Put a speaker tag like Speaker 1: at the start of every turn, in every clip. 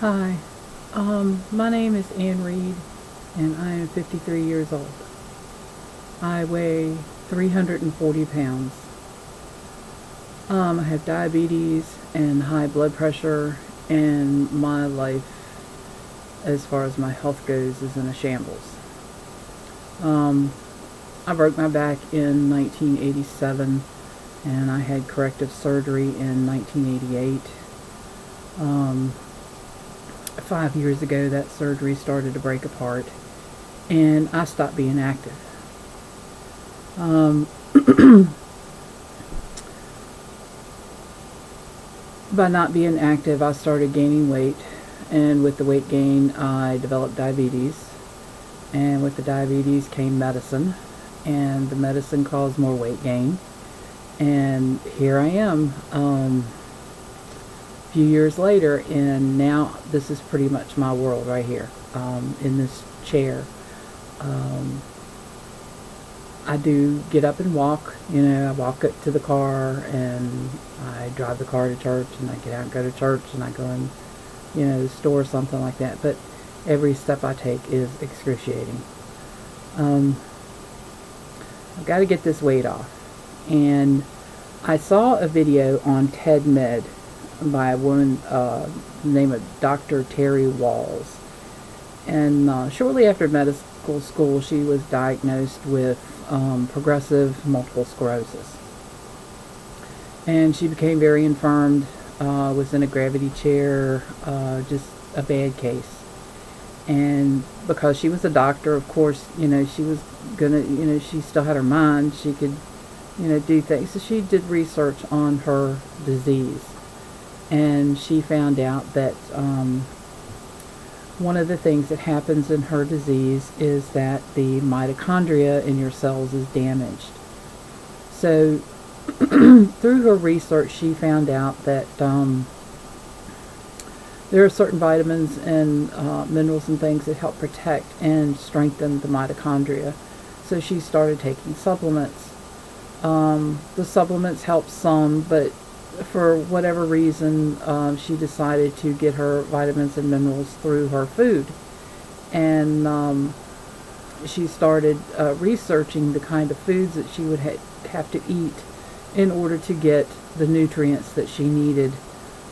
Speaker 1: Hi, my name is Ann Reed, and I am 53 years old. I weigh 340 pounds. I have diabetes and high blood pressure, and my life, as far as my health goes, is in a shambles. I broke my back in 1987, and I had corrective surgery in 1988. 5 years ago, that surgery started to break apart, and I stopped being active. By not being active, I started gaining weight, and with the weight gain, I developed diabetes, and with the diabetes came medicine, and the medicine caused more weight gain, and here I am. Few years later, and now this is pretty much my world right here, in this chair. I do get up and walk. I walk up to the car, and I drive the car to church, and I get out and go to church, and I go in, the store or something like that. But every step I take is excruciating. I've got to get this weight off, and I saw a video on TED by a woman named Dr. Terry Wahls, and shortly after medical school she was diagnosed with progressive multiple sclerosis, and she became very infirmed, was in a gravity chair, just a bad case. And because she was a doctor, of course, she was gonna, she still had her mind, she could do things, so she did research on her disease. And she found out that one of the things that happens in her disease is that the mitochondria in your cells is damaged. So through her research, she found out that there are certain vitamins and minerals and things that help protect and strengthen the mitochondria. So she started taking supplements. The supplements help some, but for whatever reason, she decided to get her vitamins and minerals through her food. And she started researching the kind of foods that she would have to eat in order to get the nutrients that she needed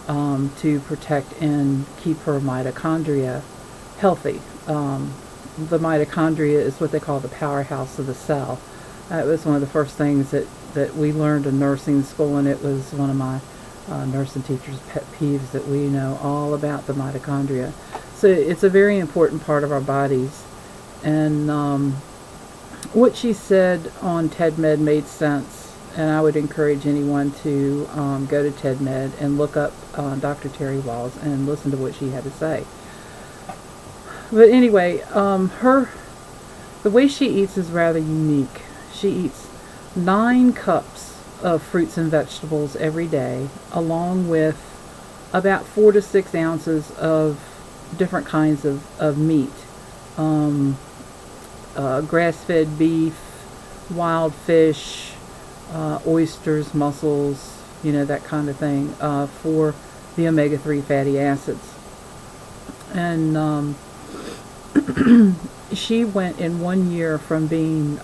Speaker 1: to protect and keep her mitochondria healthy. The mitochondria is what they call the powerhouse of the cell. It was one of the first things that we learned in nursing school, and it was one of my nursing teacher's pet peeves, that we know all about the mitochondria. So it's a very important part of our bodies. And what she said on TED made sense, and I would encourage anyone to go to TED and look up Dr. Terry Wahls and listen to what she had to say. But anyway, the way she eats is rather unique. She eats 9 cups of fruits and vegetables every day, along with about 4 to 6 ounces of different kinds of meat. Grass-fed beef, wild fish, oysters, mussels, that kind of thing, for the omega-3 fatty acids. And she went in 1 year from being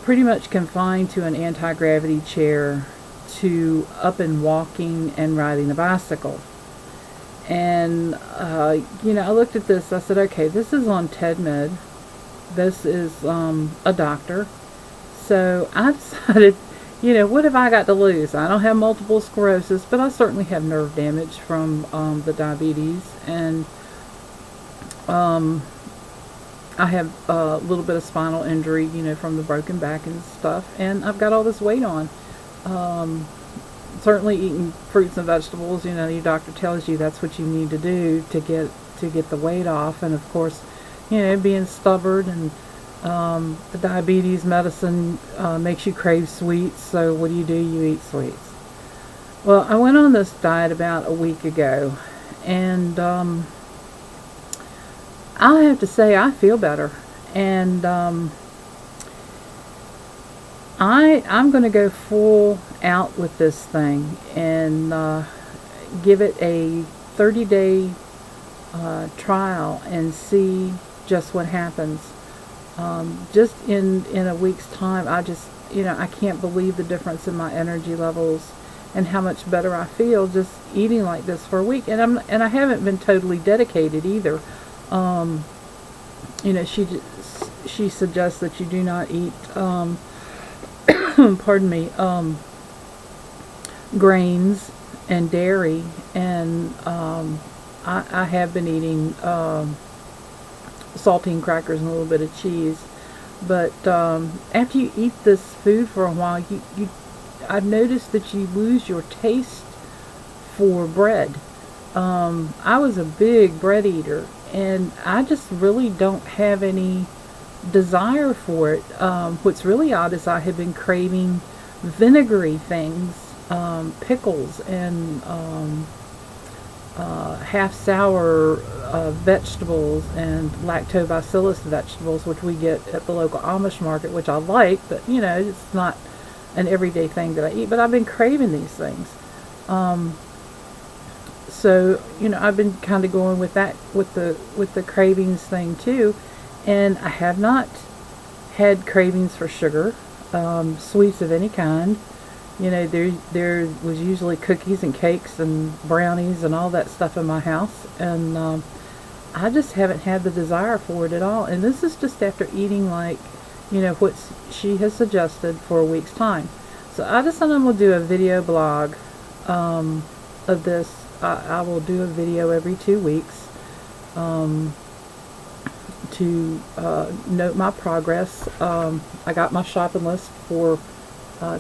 Speaker 1: pretty much confined to an anti-gravity chair to up and walking and riding a bicycle. And I looked at this, I said, okay, this is on TED this is a doctor, so I decided, what have I got to lose? I don't have multiple sclerosis, but I certainly have nerve damage from the diabetes, and I have a little bit of spinal injury, from the broken back and stuff, and I've got all this weight on. Certainly eating fruits and vegetables, your doctor tells you that's what you need to do to get the weight off, and of course, being stubborn, and the diabetes medicine makes you crave sweets, so what do? You eat sweets. Well, I went on this diet about a week ago, and I have to say I feel better, and I'm going to go full out with this thing and give it a 30-day trial and see just what happens. Just in a week's time, I can't believe the difference in my energy levels and how much better I feel just eating like this for a week. And I haven't been totally dedicated either. She suggests that you do not eat, pardon me, grains and dairy, and I have been eating saltine crackers and a little bit of cheese. But after you eat this food for a while, I've noticed that you lose your taste for bread. I was a big bread eater, and I just really don't have any desire for it. What's really odd is I have been craving vinegary things, pickles, and half sour vegetables, and lactobacillus vegetables, which we get at the local Amish market, which I like, but it's not an everyday thing that I eat. But I've been craving these things. So I've been kind of going with that, with the cravings thing too, and I have not had cravings for sugar, sweets of any kind. There was usually cookies and cakes and brownies and all that stuff in my house, and I just haven't had the desire for it at all. And this is just after eating like, what she has suggested for a week's time. So I decided I'm going to do a video blog of this. I will do a video every 2 weeks to note my progress. I got my shopping list for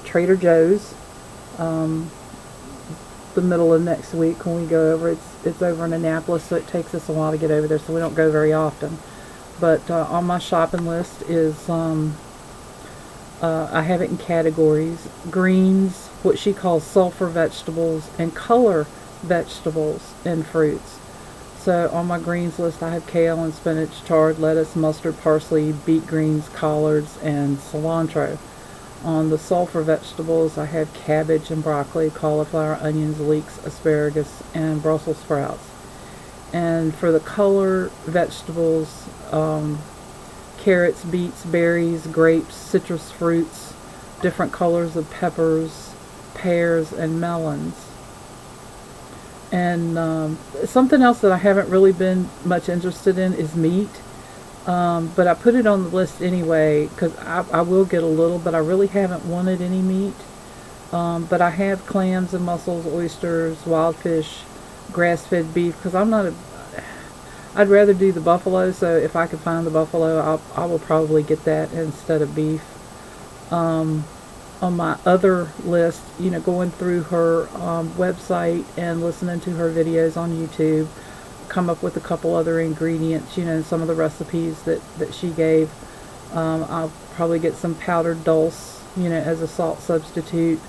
Speaker 1: Trader Joe's the middle of next week when we go over. It's over in Annapolis, so it takes us a while to get over there, so we don't go very often. But on my shopping list is I have it in categories: greens, what she calls sulfur vegetables, and color vegetables and fruits. So on my greens list I have kale and spinach, chard, lettuce, mustard, parsley, beet greens, collards, and cilantro. On the sulfur vegetables I have cabbage and broccoli, cauliflower, onions, leeks, asparagus, and Brussels sprouts. And for the color vegetables, carrots, beets, berries, grapes, citrus fruits, different colors of peppers, pears, and melons. And something else that I haven't really been much interested in is meat. But I put it on the list anyway because I will get a little, but I really haven't wanted any meat. But I have clams and mussels, oysters, wild fish, grass-fed beef, because I'd rather do the buffalo, so if I could find the buffalo, I will probably get that instead of beef. On my other list, going through her website and listening to her videos on YouTube, come up with a couple other ingredients, some of the recipes that she gave. I'll probably get some powdered dulse, as a salt substitute.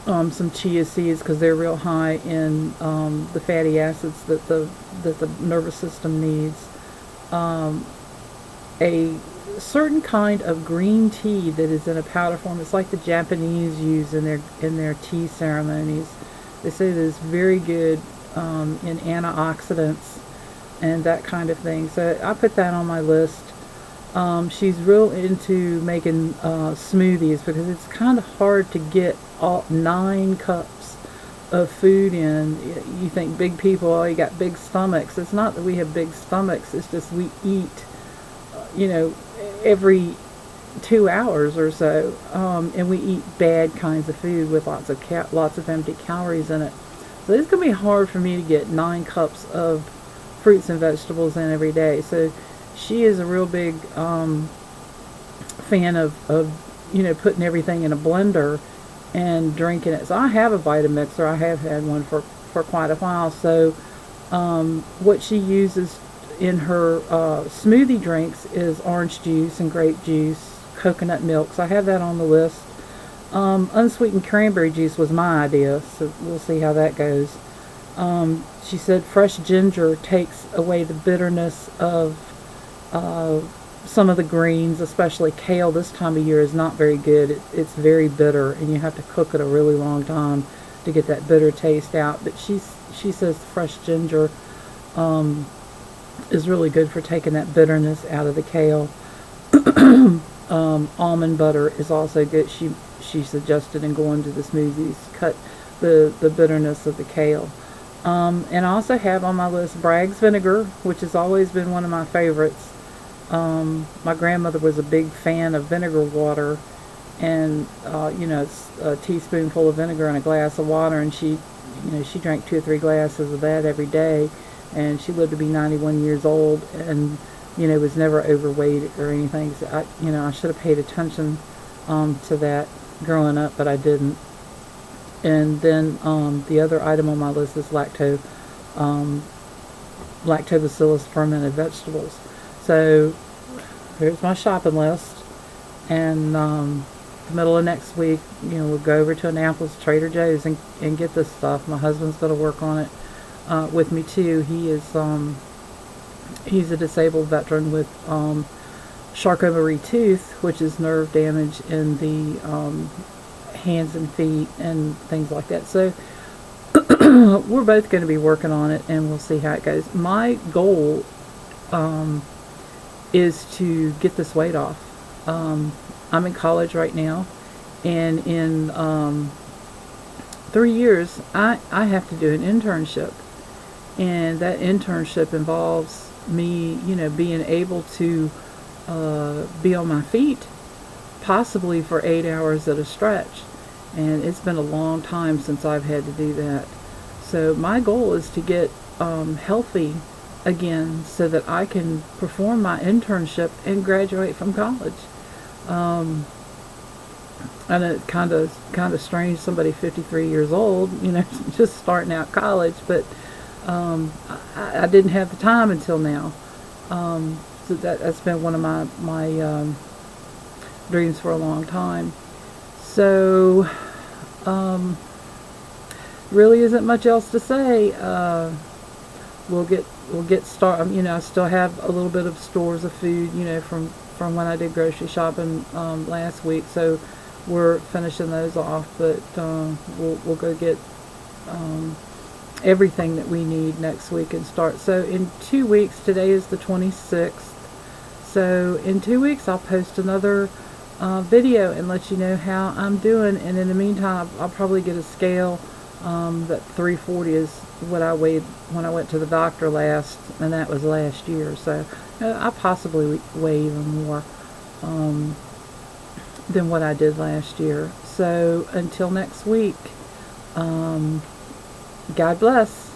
Speaker 1: Some chia seeds, because they're real high in the fatty acids that the nervous system needs. A certain kind of green tea that is in a powder form. It's like the Japanese use in their tea ceremonies. They say that it's very good in antioxidants and that kind of thing. So I put that on my list. She's real into making smoothies, because it's kind of hard to get all 9 cups of food in. You think big people, oh, you got big stomachs. It's not that we have big stomachs, it's just we eat every 2 hours or so, and we eat bad kinds of food with lots of empty calories in it. So it's going to be hard for me to get 9 cups of fruits and vegetables in every day. So she is a real big fan of putting everything in a blender and drinking it. So I have a Vitamixer. I have had one for quite a while. So what she uses in her smoothie drinks is orange juice and grape juice, coconut milk. So I have that on the list. Unsweetened cranberry juice was my idea, so we'll see how that goes. She said fresh ginger takes away the bitterness of some of the greens, especially kale. This time of year is not very good. It's very bitter, and you have to cook it a really long time to get that bitter taste out. But she says fresh ginger is really good for taking that bitterness out of the kale. Almond butter is also good. She suggested in going to the smoothies, cut the bitterness of the kale. And I also have on my list Bragg's vinegar, which has always been one of my favorites. My grandmother was a big fan of vinegar water, and it's a teaspoonful of vinegar in a glass of water, and she drank 2 or 3 glasses of that every day, and she lived to be 91 years old, and was never overweight or anything. So I should have paid attention to that growing up, but I didn't. And then the other item on my list is lactobacillus fermented vegetables. So here's my shopping list, and the middle of next week, we'll go over to Annapolis Trader Joe's and get this stuff. My husband's going to work on it with me too. He's a disabled veteran with Charcot-Marie tooth, which is nerve damage in the hands and feet and things like that. So we're both going to be working on it, and we'll see how it goes. My goal is to get this weight off. I'm in college right now, and in 3 years I have to do an internship, and that internship involves me being able to be on my feet possibly for 8 hours at a stretch, and it's been a long time since I've had to do that. So my goal is to get healthy again so that I can perform my internship and graduate from college. And it's kind of strange, somebody 53 years old, just starting out college, but I didn't have the time until now. So that's been one of my dreams for a long time. So really isn't much else to say. We'll get started. I still have a little bit of stores of food, from when I did grocery shopping last week. So we're finishing those off, but we'll go get everything that we need next week and start. So in 2 weeks, today is the 26th. So in 2 weeks, I'll post another video and let you know how I'm doing. And in the meantime, I'll probably get a scale. That 340 is what I weighed when I went to the doctor last, and that was last year. So I possibly weigh even more than what I did last year. So until next week, God bless.